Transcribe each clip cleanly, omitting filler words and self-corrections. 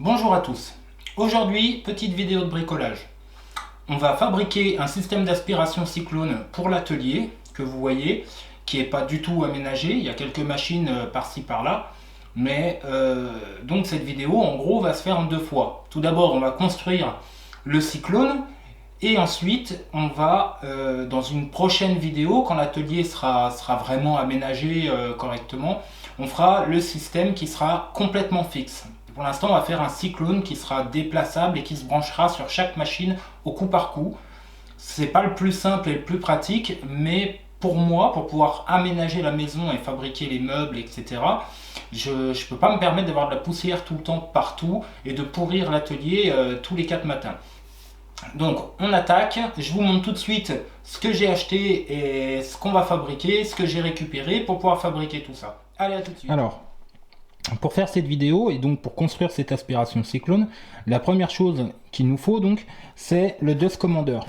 Bonjour à tous. Aujourd'hui, petite vidéo de bricolage. On va fabriquer un système d'aspiration cyclone pour l'atelier que vous voyez, qui n'est pas du tout aménagé. Il y a quelques machines par-ci par-là. Mais donc cette vidéo, en gros, va se faire en deux fois. Tout d'abord, on va construire le cyclone. Et ensuite, on va, dans une prochaine vidéo, quand l'atelier sera vraiment aménagé correctement, on fera le système qui sera complètement fixe. Pour l'instant, on va faire un cyclone qui sera déplaçable et qui se branchera sur chaque machine au coup par coup. C'est pas le plus simple et le plus pratique, mais pour moi, pour pouvoir aménager la maison et fabriquer les meubles, etc., je ne peux pas me permettre d'avoir de la poussière tout le temps partout et de pourrir l'atelier tous les 4 matins. Donc on attaque, je vous montre tout de suite ce que j'ai acheté et ce qu'on va fabriquer, ce que j'ai récupéré pour pouvoir fabriquer tout ça. Allez, à tout de suite. Alors, pour faire cette vidéo et donc pour construire cette aspiration cyclone, la première chose qu'il nous faut donc, c'est le Dust Commander.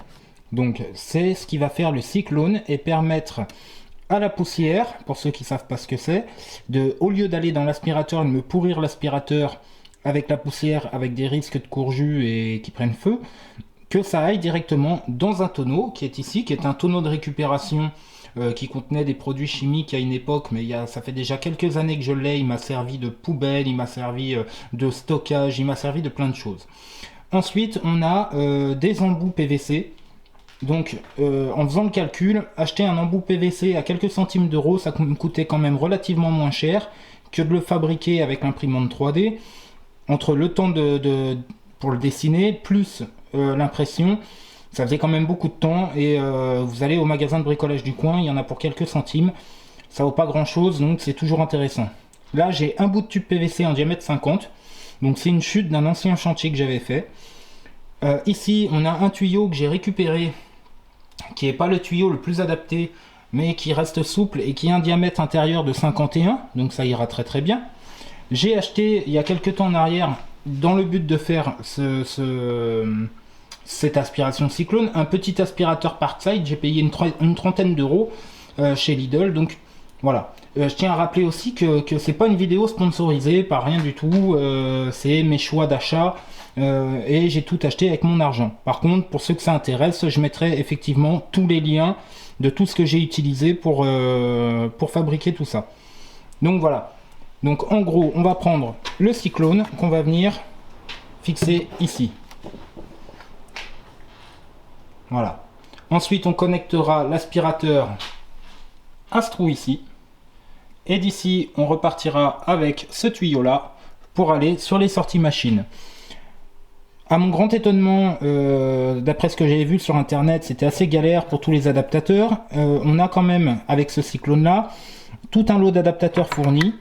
Donc c'est ce qui va faire le cyclone et permettre à la poussière, pour ceux qui ne savent pas ce que c'est, au lieu d'aller dans l'aspirateur et de me pourrir l'aspirateur avec la poussière, avec des risques de courjus et qui prennent feu, que ça aille directement dans un tonneau qui est ici, qui est un tonneau de récupération qui contenait des produits chimiques à une époque, mais ça fait déjà quelques années que je l'ai. Il m'a servi de poubelle, il m'a servi de stockage, il m'a servi de plein de choses. Ensuite, on a des embouts PVC. Donc, en faisant le calcul, acheter un embout PVC à quelques centimes d'euros, ça me coûtait quand même relativement moins cher que de le fabriquer avec l'imprimante 3D. Entre le temps pour le dessiner, plus l'impression, ça faisait quand même beaucoup de temps. Et vous allez au magasin de bricolage du coin, il y en a pour quelques centimes. Ça vaut pas grand chose, donc c'est toujours intéressant. Là, j'ai un bout de tube PVC en diamètre 50. Donc c'est une chute d'un ancien chantier que j'avais fait. Ici, on a un tuyau que j'ai récupéré, qui n'est pas le tuyau le plus adapté, mais qui reste souple et qui a un diamètre intérieur de 51. Donc ça ira très très bien. J'ai acheté il y a quelques temps en arrière, dans le but de faire cette aspiration cyclone, un petit aspirateur Parkside. J'ai payé une trentaine d'euros chez Lidl. Donc voilà. Je tiens à rappeler aussi que c'est pas une vidéo sponsorisée par rien du tout. C'est mes choix d'achat et j'ai tout acheté avec mon argent. Par contre, pour ceux que ça intéresse, je mettrai effectivement tous les liens de tout ce que j'ai utilisé pour fabriquer tout ça. Donc voilà. Donc en gros, on va prendre le cyclone qu'on va venir fixer ici. Voilà. Ensuite, on connectera l'aspirateur à ce trou ici. Et d'ici, on repartira avec ce tuyau-là pour aller sur les sorties machines. À mon grand étonnement, d'après ce que j'avais vu sur internet, c'était assez galère pour tous les adaptateurs. On a quand même, avec ce cyclone-là, tout un lot d'adaptateurs fournis.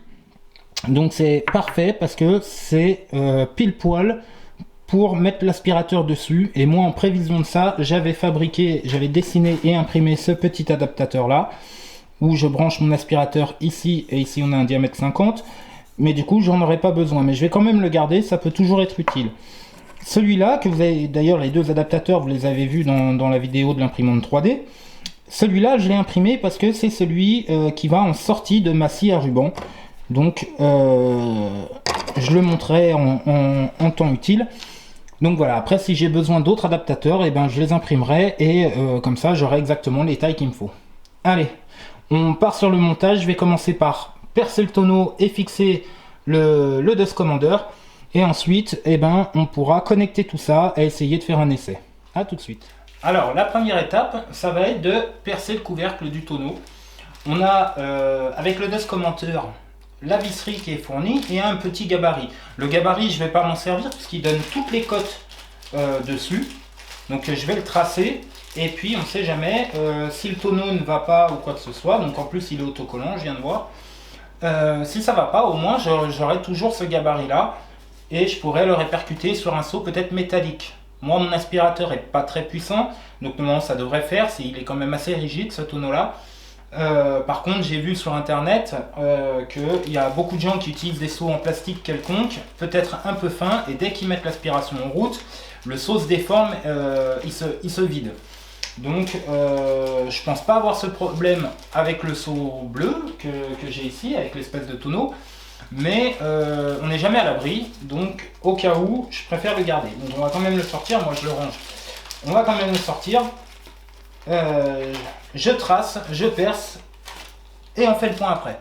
Donc c'est parfait parce que c'est pile poil pour mettre l'aspirateur dessus. Et moi, en prévision de ça, j'avais dessiné et imprimé ce petit adaptateur là, où je branche mon aspirateur ici, et ici on a un diamètre 50. Mais du coup, j'en aurais pas besoin. Mais je vais quand même le garder, ça peut toujours être utile. Celui-là, que vous avez d'ailleurs, les deux adaptateurs, vous les avez vus dans la vidéo de l'imprimante 3D. Celui-là, je l'ai imprimé parce que c'est celui qui va en sortie de ma scie à ruban. Donc, je le montrerai en temps utile. Donc voilà, après si j'ai besoin d'autres adaptateurs, et ben, je les imprimerai et comme ça, j'aurai exactement les tailles qu'il me faut. Allez, on part sur le montage. Je vais commencer par percer le tonneau et fixer le Dust Commander. Et ensuite, eh ben, on pourra connecter tout ça et essayer de faire un essai. A tout de suite. Alors, la première étape, ça va être de percer le couvercle du tonneau. On a, avec le Dust Commander, la visserie qui est fournie et un petit gabarit. Le gabarit, je ne vais pas m'en servir puisqu'il donne toutes les cotes dessus. Donc, je vais le tracer. Et puis, on ne sait jamais si le tonneau ne va pas ou quoi que ce soit. Donc, en plus, il est autocollant, je viens de voir. Si ça ne va pas, au moins, j'aurai toujours ce gabarit-là. Et je pourrais le répercuter sur un seau peut-être métallique. Moi, mon aspirateur n'est pas très puissant, donc normalement ça devrait faire, il est quand même assez rigide ce tonneau-là. Par contre, j'ai vu sur internet qu'il y a beaucoup de gens qui utilisent des seaux en plastique quelconque, peut-être un peu fin, et dès qu'ils mettent l'aspiration en route, le seau se déforme, il se vide. Donc, je pense pas avoir ce problème avec le seau bleu que j'ai ici, avec l'espèce de tonneau. Mais on n'est jamais à l'abri, donc au cas où, je préfère le garder. Donc on va quand même le sortir, moi je le range. On va quand même le sortir. Je trace, je perce, et on fait le point après.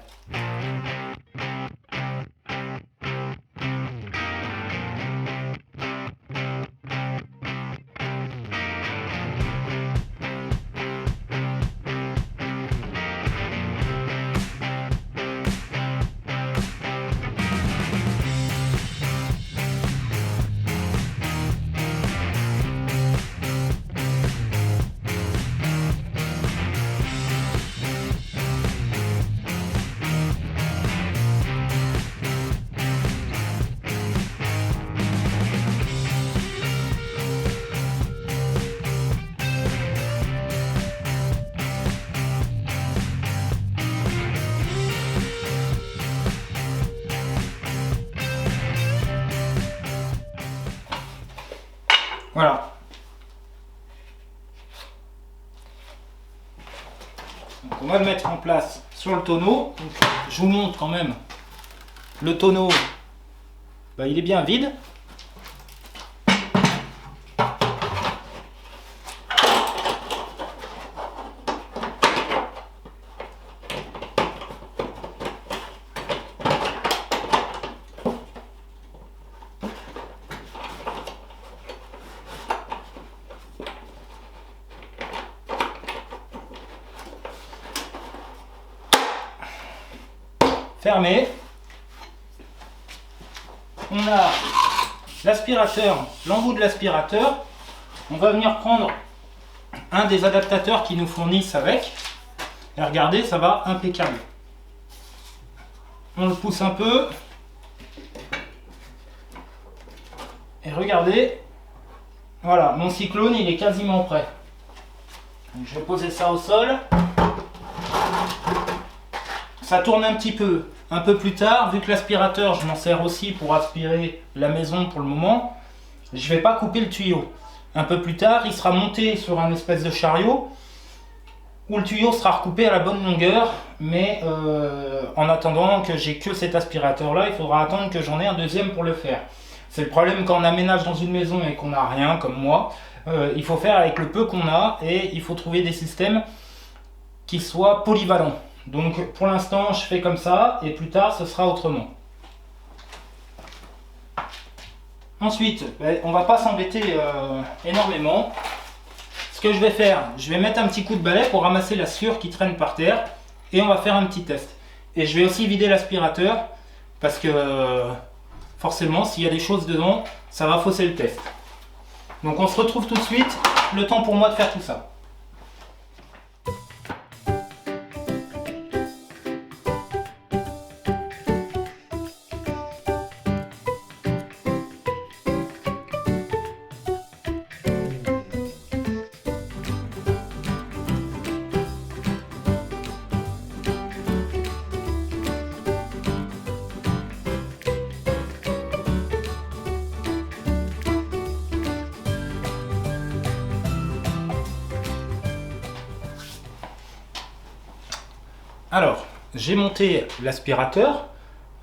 Voilà. Donc on va le mettre en place sur le tonneau. Donc, je vous montre quand même. Le tonneau, bah, il est bien vide. Fermé. On a l'aspirateur, l'embout de l'aspirateur. On va venir prendre un des adaptateurs qui nous fournissent avec. Et regardez, ça va impeccable. On le pousse un peu. Et regardez, voilà, mon cyclone il est quasiment prêt. Donc, je vais poser ça au sol. Ça tourne un petit peu plus tard, vu que l'aspirateur je m'en sers aussi pour aspirer la maison pour le moment, je vais pas couper le tuyau. Un peu plus tard, il sera monté sur un espèce de chariot où le tuyau sera recoupé à la bonne longueur, mais en attendant que j'ai que cet aspirateur là, il faudra attendre que j'en ai un deuxième pour le faire. C'est le problème quand on aménage dans une maison et qu'on n'a rien comme moi, il faut faire avec le peu qu'on a et il faut trouver des systèmes qui soient polyvalents. Donc pour l'instant je fais comme ça et plus tard ce sera autrement. Ensuite, on va pas s'embêter énormément. Ce que je vais faire, je vais mettre un petit coup de balai pour ramasser la sueur qui traîne par terre et on va faire un petit test. Et je vais aussi vider l'aspirateur parce que forcément s'il y a des choses dedans, ça va fausser le test. Donc on se retrouve tout de suite, le temps pour moi de faire tout ça. Alors, j'ai monté l'aspirateur,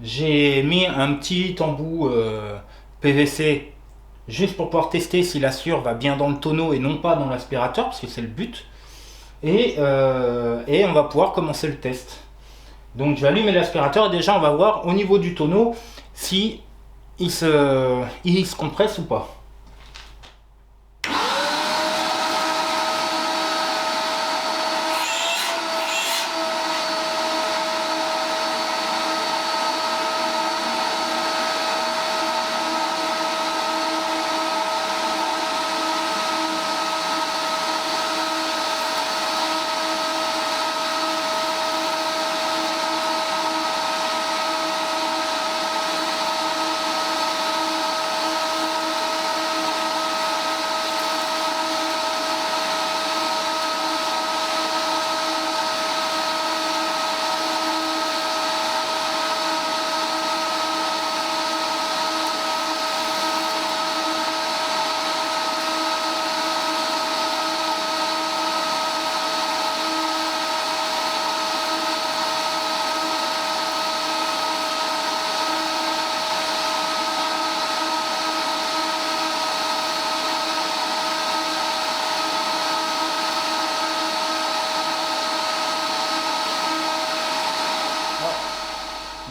j'ai mis un petit embout PVC juste pour pouvoir tester si la sueur va bien dans le tonneau et non pas dans l'aspirateur, parce que c'est le but. Et on va pouvoir commencer le test. Donc je vais allumer l'aspirateur et déjà on va voir au niveau du tonneau si il se compresse ou pas.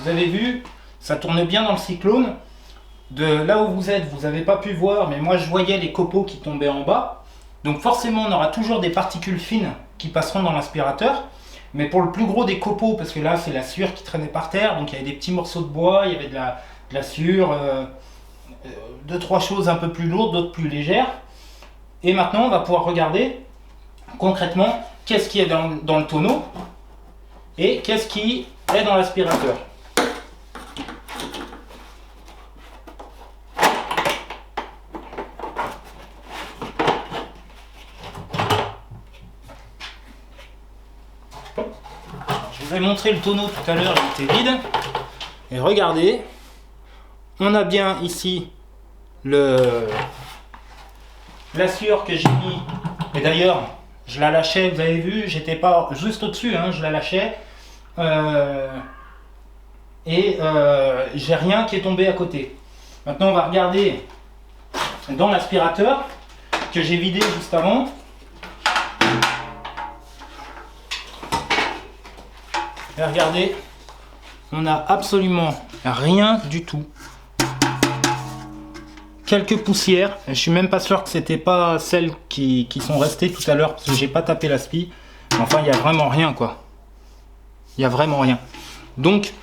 vous avez vu, ça tourne bien dans le cyclone. De là où vous êtes, vous n'avez pas pu voir, mais moi je voyais les copeaux qui tombaient en bas. Donc forcément, on aura toujours des particules fines qui passeront dans l'aspirateur. Mais pour le plus gros des copeaux, parce que là c'est la sueur qui traînait par terre, donc il y avait des petits morceaux de bois, il y avait de la sueur, deux, trois choses un peu plus lourdes, d'autres plus légères. Et maintenant, on va pouvoir regarder concrètement qu'est-ce qui est dans le tonneau et qu'est-ce qui est dans l'aspirateur. Je vous ai montré le tonneau tout à l'heure, il était vide. Et regardez, on a bien ici la sueur que j'ai mis. Et d'ailleurs, je la lâchais, vous avez vu, j'étais pas juste au-dessus, hein, je la lâchais. J'ai rien qui est tombé à côté. Maintenant, on va regarder dans l'aspirateur que j'ai vidé juste avant. Et regardez, on n'a absolument rien du tout. Quelques poussières, je suis même pas sûr que c'était pas celles qui sont restées tout à l'heure parce que j'ai pas tapé l'aspi. Enfin, il n'y a vraiment rien quoi. Il n'y a vraiment rien. Donc,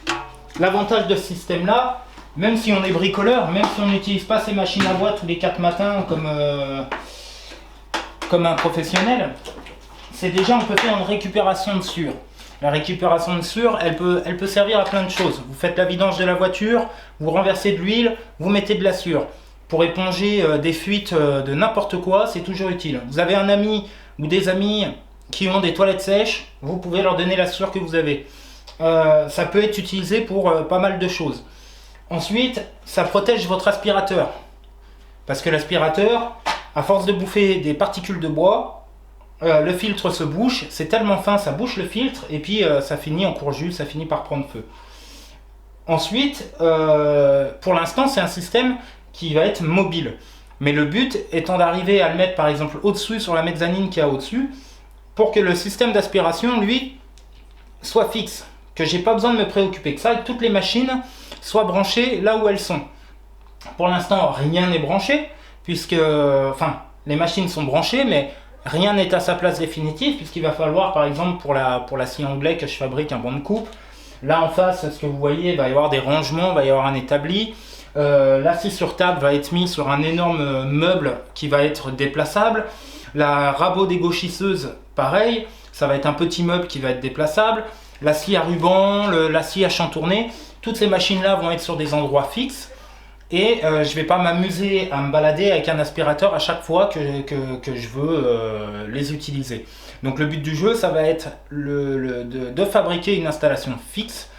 l'avantage de ce système là, même si on est bricoleur, même si on n'utilise pas ces machines à bois tous les 4 matins comme un professionnel, c'est déjà on peut faire une récupération de sueur. La récupération de sueur, elle peut servir à plein de choses. Vous faites la vidange de la voiture, vous renversez de l'huile, vous mettez de la sueur. Pour éponger des fuites de n'importe quoi, c'est toujours utile. Vous avez un ami ou des amis qui ont des toilettes sèches, vous pouvez leur donner la sueur que vous avez. Ça peut être utilisé pour pas mal de choses. Ensuite, ça protège votre aspirateur. Parce que l'aspirateur, à force de bouffer des particules de bois, le filtre se bouche, c'est tellement fin, ça bouche le filtre, et puis ça finit en courjus, ça finit par prendre feu. Ensuite, pour l'instant, c'est un système qui va être mobile. Mais le but étant d'arriver à le mettre par exemple au-dessus, sur la mezzanine qui est au-dessus, pour que le système d'aspiration, lui, soit fixe. Que j'ai pas besoin de me préoccuper que ça, que toutes les machines soient branchées là où elles sont. Pour l'instant, rien n'est branché, puisque, enfin, les machines sont branchées, mais rien n'est à sa place définitive, puisqu'il va falloir, par exemple, pour la scie anglais que je fabrique un banc de coupe, là en face, ce que vous voyez, il va y avoir des rangements, il va y avoir un établi. La scie sur table va être mise sur un énorme meuble qui va être déplaçable. La rabot dégauchisseuse, pareil, ça va être un petit meuble qui va être déplaçable. La scie à ruban, la scie à chantourner, toutes ces machines-là vont être sur des endroits fixes. Et je ne vais pas m'amuser à me balader avec un aspirateur à chaque fois que je veux les utiliser. Donc le but du jeu, ça va être de fabriquer une installation fixe.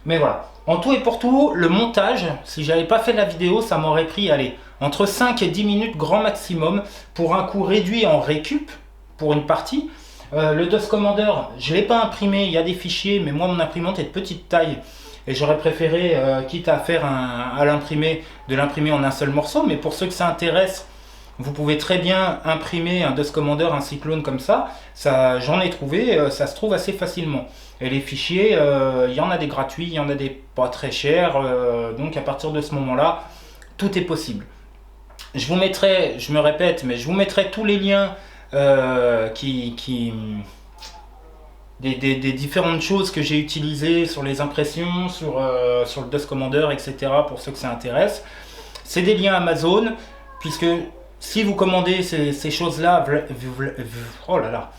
Mais voilà, en tout et pour tout, le montage, si j'avais pas fait la vidéo, ça m'aurait pris, allez, entre 5 et 10 minutes grand maximum pour un coût réduit en récup pour une partie. Le DOS Commander, je ne l'ai pas imprimé, il y a des fichiers, mais moi mon imprimante est de petite taille. Et j'aurais préféré, quitte à faire de l'imprimer en un seul morceau. Mais pour ceux que ça intéresse, vous pouvez très bien imprimer un DOS Commander, un cyclone comme ça. J'en ai trouvé, ça se trouve assez facilement. Et les fichiers, il y en a des gratuits, il y en a des pas très chers. Donc à partir de ce moment-là, tout est possible. Je vous mettrai, je me répète, mais je vous mettrai tous les liens des différentes choses que j'ai utilisées sur les impressions, sur le DOS Commander, etc. pour ceux que ça intéresse. C'est des liens Amazon, puisque si vous commandez ces choses-là, oh là là,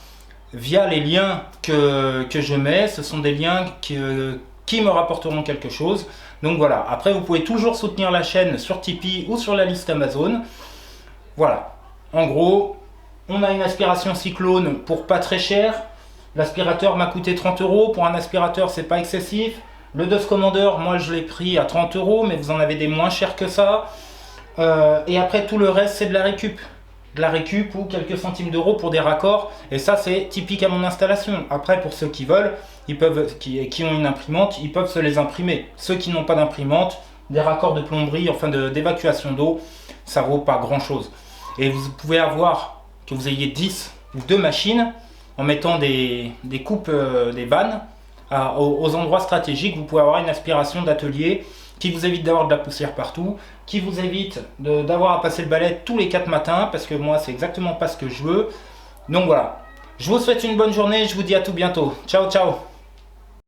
via les liens que je mets, ce sont des liens qui me rapporteront quelque chose. Donc voilà, après vous pouvez toujours soutenir la chaîne sur Tipeee ou sur la liste Amazon. Voilà, en gros, on a une aspiration cyclone pour pas très cher. L'aspirateur m'a coûté 30 €. Pour un aspirateur, c'est pas excessif. Le DOS Commander, moi je l'ai pris à 30 €, mais vous en avez des moins chers que ça. Et après, tout le reste, c'est de la récup. De la récup ou quelques centimes d'euros pour des raccords. Et ça, c'est typique à mon installation. Après, pour ceux qui veulent, qui ont une imprimante, ils peuvent se les imprimer. Ceux qui n'ont pas d'imprimante, des raccords de plomberie, enfin d'évacuation d'eau, ça vaut pas grand chose. Et vous pouvez avoir, que vous ayez 10 ou 2 machines, en mettant des coupes, des vannes aux endroits stratégiques, vous pouvez avoir une aspiration d'atelier qui vous évite d'avoir de la poussière partout, qui vous évite d'avoir à passer le balai tous les 4 matins, parce que moi c'est exactement pas ce que je veux. Donc voilà, je vous souhaite une bonne journée, je vous dis à tout bientôt. Ciao ciao.